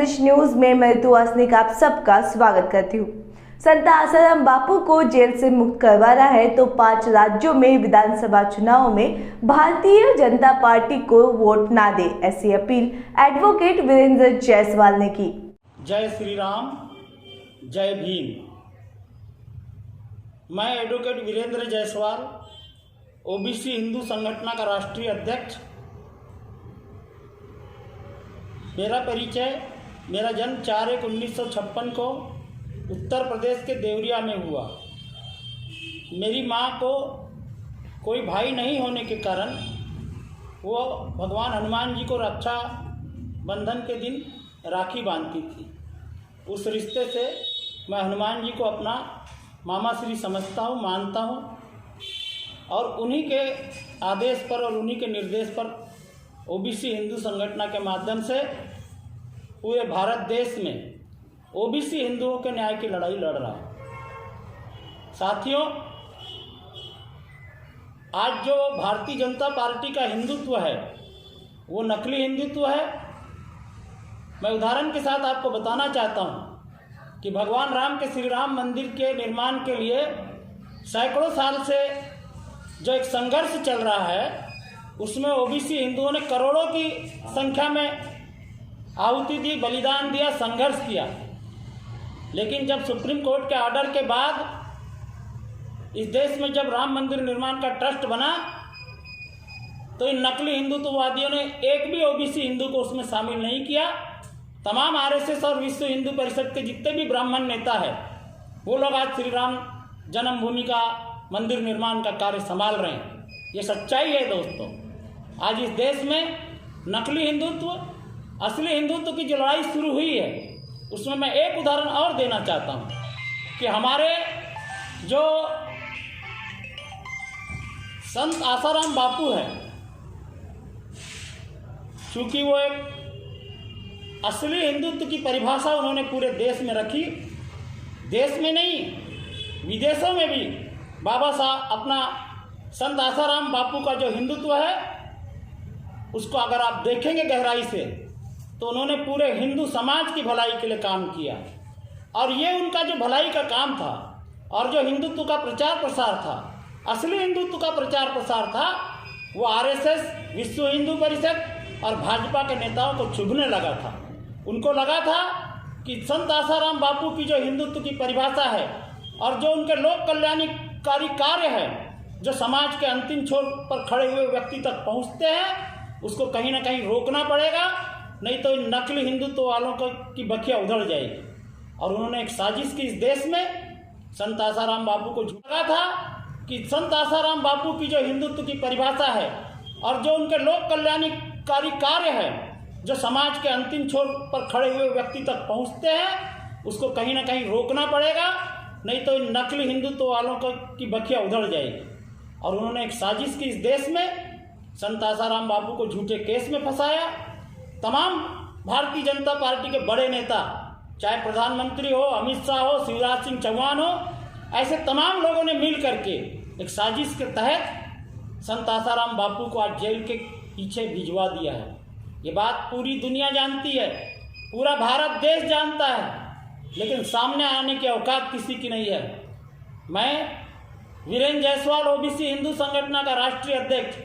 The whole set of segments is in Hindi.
संदेश न्यूज में मैं ऋतु वासनिक आप सबका स्वागत करती हूँ। संत आसाराम बापू को जेल से मुक्त करवाना है तो 5 राज्यों में विधानसभा चुनाव में भारतीय जनता पार्टी को वोट ना दे, ऐसी अपील एडवोकेट वीरेंद्र जायसवाल ने की। जय श्री राम, जय भीम। मैं एडवोकेट वीरेंद्र जायसवाल, ओबीसी हिंदू संगठन का राष्ट्रीय अध्यक्ष। मेरा परिचय, मेरा जन्म 4/1/1956 को उत्तर प्रदेश के देवरिया में हुआ। मेरी माँ को कोई भाई नहीं होने के कारण वो भगवान हनुमान जी को रक्षा बंधन के दिन राखी बांधती थी। उस रिश्ते से मैं हनुमान जी को अपना मामा श्री समझता हूँ, मानता हूँ और उन्हीं के आदेश पर और उन्हीं के निर्देश पर ओबीसी हिंदू संगठन के माध्यम से पूरे भारत देश में ओबीसी हिंदुओं के न्याय की लड़ाई लड़ रहा है। साथियों, आज जो भारतीय जनता पार्टी का हिंदुत्व है वो नकली हिंदुत्व है। मैं उदाहरण के साथ आपको बताना चाहता हूँ कि भगवान राम के श्री राम मंदिर के निर्माण के लिए सैकड़ों साल से जो एक संघर्ष चल रहा है उसमें ओबीसी हिंदुओं ने करोड़ों की संख्या में आहुति दी, बलिदान दिया, संघर्ष किया। लेकिन जब सुप्रीम कोर्ट के ऑर्डर के बाद इस देश में जब राम मंदिर निर्माण का ट्रस्ट बना तो इन नकली हिंदुत्ववादियों ने एक भी ओबीसी हिंदू को उसमें शामिल नहीं किया। तमाम आरएसएस और विश्व हिंदू परिषद के जितने भी ब्राह्मण नेता है वो लोग आज श्री राम जन्मभूमि का मंदिर निर्माण का कार्य संभाल रहे हैं। ये सच्चाई है दोस्तों। आज इस देश में नकली हिंदुत्व, असली हिंदुत्व की जो लड़ाई शुरू हुई है उसमें मैं एक उदाहरण और देना चाहता हूँ कि हमारे जो संत आसाराम बापू है, चूँकि वो एक असली हिंदुत्व की परिभाषा उन्होंने पूरे देश में रखी, देश में नहीं विदेशों में भी बाबा साहब अपना संत आसाराम बापू का जो हिंदुत्व है उसको अगर आप देखेंगे गहराई से तो उन्होंने पूरे हिंदू समाज की भलाई के लिए काम किया। और ये उनका जो भलाई का काम था और जो हिंदुत्व का प्रचार प्रसार था, असली हिंदुत्व का प्रचार प्रसार था, वो आरएसएस, विश्व हिंदू परिषद और भाजपा के नेताओं को चुभने लगा था। उनको लगा था कि संत आसाराम बापू की जो हिंदुत्व की परिभाषा है और जो उनके लोक कल्याणकारी कार्य है, जो समाज के अंतिम छोर पर खड़े हुए व्यक्ति तक पहुंचते हैं, उसको कहीं ना कहीं रोकना पड़ेगा, नहीं तो इन नकली हिंदुत्व वालों की बखिया उधड़ जाएगी। और उन्होंने एक साजिश की इस देश में। संत आसाराम बापू को झूठा था कि संत आसाराम बापू की जो हिंदुत्व की परिभाषा है और जो उनके लोक कल्याणकारी कार्य है, जो समाज के अंतिम छोर पर खड़े हुए व्यक्ति तक पहुंचते हैं, उसको कहीं ना कहीं रोकना पड़ेगा, नहीं तो इन नकली हिंदुत्व वालों की बखिया उधड़ जाएगी। और उन्होंने एक साजिश की इस देश में। संत आसाराम बापू को झूठे केस में फंसाया। तमाम भारतीय जनता पार्टी के बड़े नेता, चाहे प्रधानमंत्री हो, अमित शाह हो, शिवराज सिंह चौहान हो, ऐसे तमाम लोगों ने मिल करके एक साजिश के तहत संत आसाराम बापू को आज जेल के पीछे भिजवा दिया है। ये बात पूरी दुनिया जानती है, पूरा भारत देश जानता है, लेकिन सामने आने की औकात किसी की नहीं है। मैं वीरेंद्र जायसवाल, ओबीसी हिंदू संगठन का राष्ट्रीय अध्यक्ष,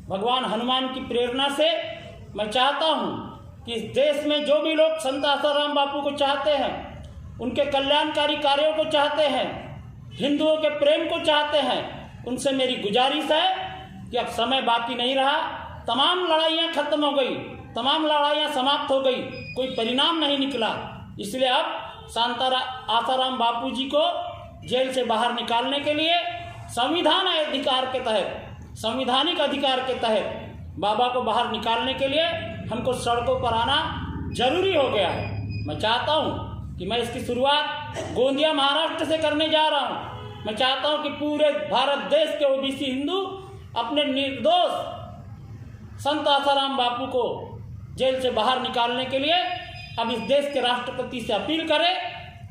भगवान हनुमान की प्रेरणा से मैं चाहता हूं कि इस देश में जो भी लोग संत आसाराम बापू को चाहते हैं, उनके कल्याणकारी कार्यों को चाहते हैं, हिंदुओं के प्रेम को चाहते हैं, उनसे मेरी गुजारिश है कि अब समय बाकी नहीं रहा। तमाम लड़ाइयाँ खत्म हो गई, तमाम लड़ाइयाँ समाप्त हो गई, कोई परिणाम नहीं निकला। इसलिए अब संत आसाराम बापू जी को जेल से बाहर निकालने के लिए संविधान अधिकार के तहत, संवैधानिक अधिकार के तहत बाबा को बाहर निकालने के लिए हमको सड़कों पर आना जरूरी हो गया है। मैं चाहता हूं कि मैं इसकी शुरुआत गोंदिया महाराष्ट्र से करने जा रहा हूं। मैं चाहता हूं कि पूरे भारत देश के ओबीसी हिंदू अपने निर्दोष संत आसाराम बापू को जेल से बाहर निकालने के लिए अब इस देश के राष्ट्रपति से अपील करें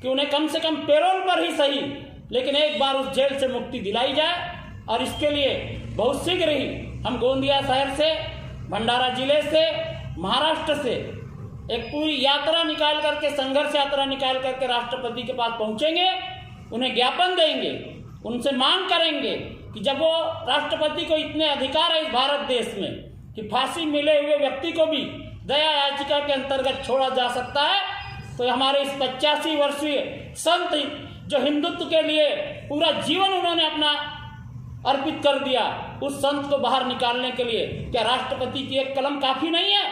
कि उन्हें कम से कम पेरोल पर ही सही, लेकिन एक बार उस जेल से मुक्ति दिलाई जाए। और इसके लिए बहुत शीघ्र ही हम गोंदिया शहर से, भंडारा जिले से, महाराष्ट्र से एक पूरी यात्रा निकाल करके, संघर्ष यात्रा निकाल करके राष्ट्रपति के पास पहुंचेंगे, उन्हें ज्ञापन देंगे, उनसे मांग करेंगे कि जब वो राष्ट्रपति को इतने अधिकार है इस भारत देश में कि फांसी मिले हुए व्यक्ति को भी दया याचिका के अंतर्गत छोड़ा जा सकता है, तो हमारे इस 85 वर्षीय संत जो हिंदुत्व के लिए पूरा जीवन उन्होंने अपना अर्पित कर दिया, उस संत को बाहर निकालने के लिए क्या राष्ट्रपति की एक कलम काफ़ी नहीं है?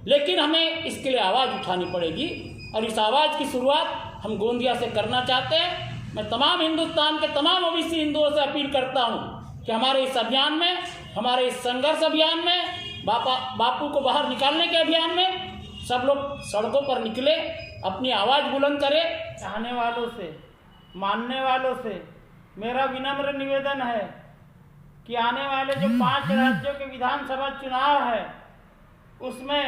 लेकिन हमें इसके लिए आवाज़ उठानी पड़ेगी और इस आवाज़ की शुरुआत हम गोंदिया से करना चाहते हैं। मैं तमाम हिंदुस्तान के तमाम ओबीसी हिंदुओं से अपील करता हूँ कि हमारे इस अभियान में, हमारे इस संघर्ष अभियान में, बापू को बाहर निकालने के अभियान में सब लोग सड़कों पर निकले, अपनी आवाज़ बुलंद करें। चाहने वालों से, मानने वालों से मेरा विनम्र निवेदन है कि आने वाले जो 5 राज्यों के विधानसभा चुनाव है उसमें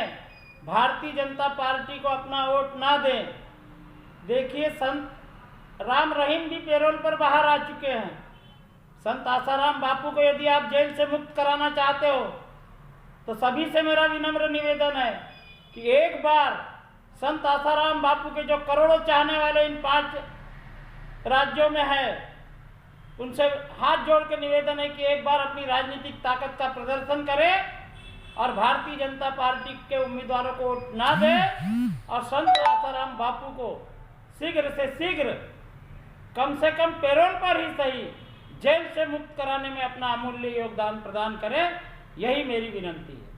भारतीय जनता पार्टी को अपना वोट ना दें। देखिए, संत राम रहीम भी पैरोल पर बाहर आ चुके हैं। संत आसाराम बापू को यदि आप जेल से मुक्त कराना चाहते हो तो सभी से मेरा विनम्र निवेदन है कि एक बार संत आसाराम बापू के जो करोड़ों चाहने वाले इन 5 राज्यों में है, उनसे हाथ जोड़ के निवेदन है कि एक बार अपनी राजनीतिक ताकत का प्रदर्शन करें और भारतीय जनता पार्टी के उम्मीदवारों को वोट ना दें और संत आसाराम बापू को शीघ्र से शीघ्र, कम से कम पैरोल पर ही सही, जेल से मुक्त कराने में अपना अमूल्य योगदान प्रदान करें। यही मेरी विनती है।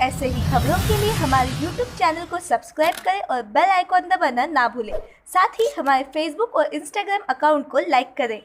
ऐसे ही खबरों के लिए हमारे YouTube चैनल को सब्सक्राइब करें और बेल आइकॉन दबाना ना भूलें। साथ ही हमारे Facebook और Instagram अकाउंट को लाइक करें।